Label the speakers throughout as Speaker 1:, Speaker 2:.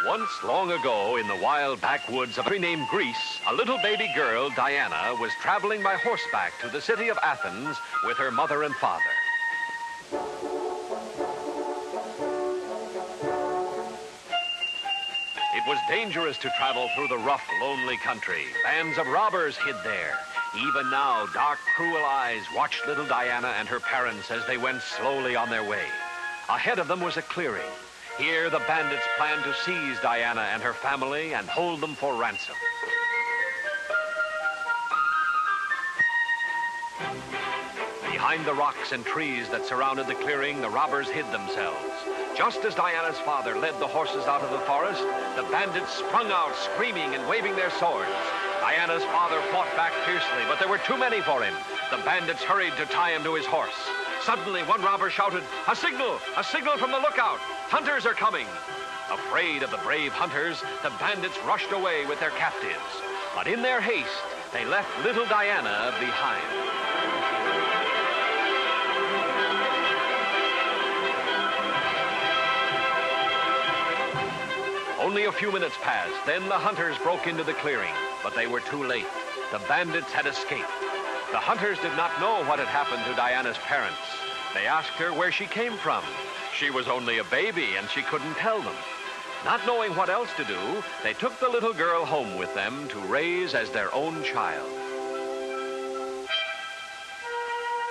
Speaker 1: Once, long ago, in the wild backwoods of a country named Greece, a little baby girl, Diana, was traveling by horseback to the city of Athens with her mother and father. It was dangerous to travel through the rough, lonely country. Bands of robbers hid there. Even now, dark, cruel eyes watched little Diana and her parents as they went slowly on their way. Ahead of them was a clearing. Here, the bandits planned to seize Diana and her family and hold them for ransom. Behind the rocks and trees that surrounded the clearing, the robbers hid themselves. Just as Diana's father led the horses out of the forest, the bandits sprung out, screaming and waving their swords. Diana's father fought back fiercely, but there were too many for him. The bandits hurried to tie him to his horse. Suddenly, one robber shouted, "A signal! A signal from the lookout! Hunters are coming!" Afraid of the brave hunters, the bandits rushed away with their captives. But in their haste, they left little Diana behind. Only a few minutes passed. Then the hunters broke into the clearing, but they were too late. The bandits had escaped. The hunters did not know what had happened to Diana's parents. They asked her where she came from. She was only a baby, and she couldn't tell them. Not knowing what else to do, they took the little girl home with them to raise as their own child.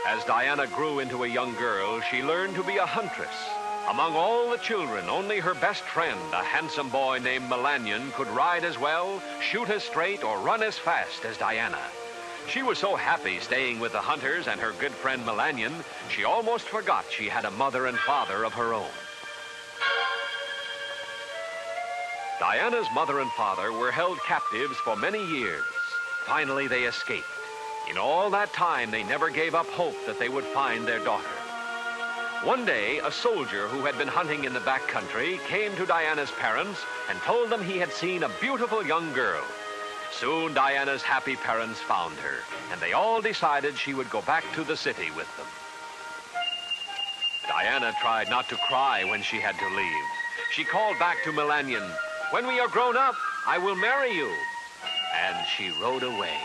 Speaker 1: As Diana grew into a young girl, she learned to be a huntress. Among all the children, only her best friend, a handsome boy named Melanion, could ride as well, shoot as straight, or run as fast as Diana. She was so happy staying with the hunters and her good friend Melanion, she almost forgot she had a mother and father of her own. Diana's mother and father were held captives for many years. Finally, they escaped. In all that time, they never gave up hope that they would find their daughter. One day, a soldier who had been hunting in the back country came to Diana's parents and told them he had seen a beautiful young girl. Soon, Diana's happy parents found her, and they all decided she would go back to the city with them. Diana tried not to cry when she had to leave. She called back to Melanion, "When we are grown up, I will marry you." And she rode away.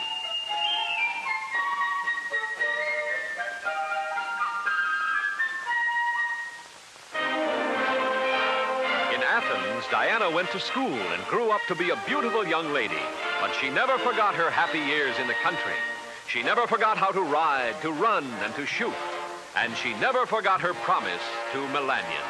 Speaker 1: In Athens, Diana went to school and grew up to be a beautiful young lady. But she never forgot her happy years in the country. She never forgot how to ride, to run, and to shoot. And she never forgot her promise to Melanion.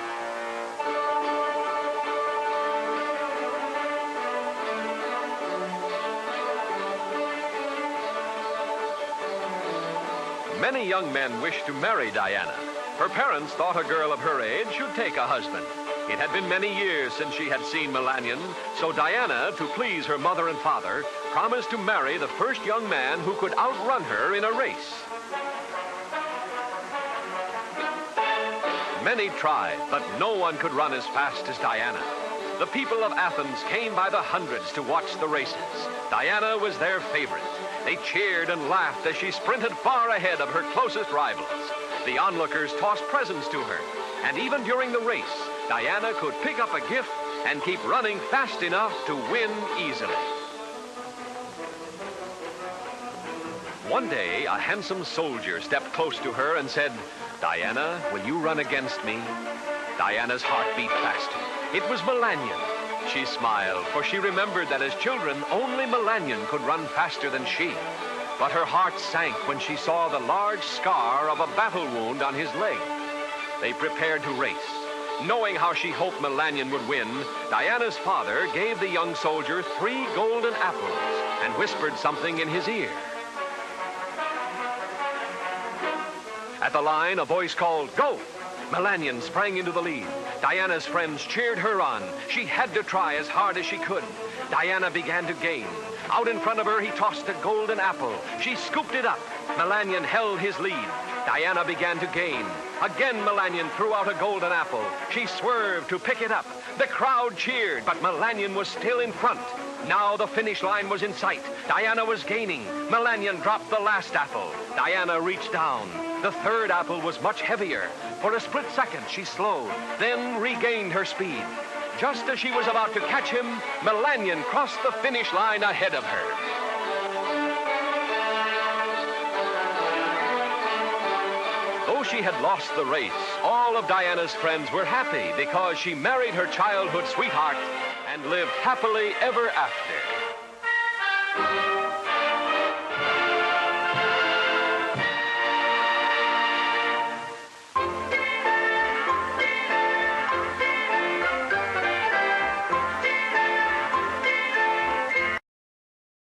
Speaker 1: Many young men wished to marry Diana. Her parents thought a girl of her age should take a husband. It had been many years since she had seen Melanion, so Diana, to please her mother and father, promised to marry the first young man who could outrun her in a race. Many tried, but no one could run as fast as Diana. The people of Athens came by the hundreds to watch the races. Diana was their favorite. They cheered and laughed as she sprinted far ahead of her closest rivals. The onlookers tossed presents to her, and even during the race, Diana could pick up a gift and keep running fast enough to win easily. One day, a handsome soldier stepped close to her and said, "Diana, will you run against me?" Diana's heart beat faster. It was Melanion. She smiled, for she remembered that as children, only Melanion could run faster than she. But her heart sank when she saw the large scar of a battle wound on his leg. They prepared to race. Knowing how she hoped Melanion would win, Diana's father gave the young soldier 3 golden apples and whispered something in his ear. At the line, a voice called, "Go!" Melanion sprang into the lead. Diana's friends cheered her on. She had to try as hard as she could. Diana began to gain. Out in front of her, he tossed a golden apple. She scooped it up. Melanion held his lead. Diana began to gain. Again, Melanion threw out a golden apple. She swerved to pick it up. The crowd cheered, but Melanion was still in front. Now the finish line was in sight. Diana was gaining. Melanion dropped the last apple. Diana reached down. The third apple was much heavier. For a split second, she slowed, then regained her speed. Just as she was about to catch him, Melanion crossed the finish line ahead of her. Though she had lost the race, all of Diana's friends were happy because she married her childhood sweetheart and lived happily ever after.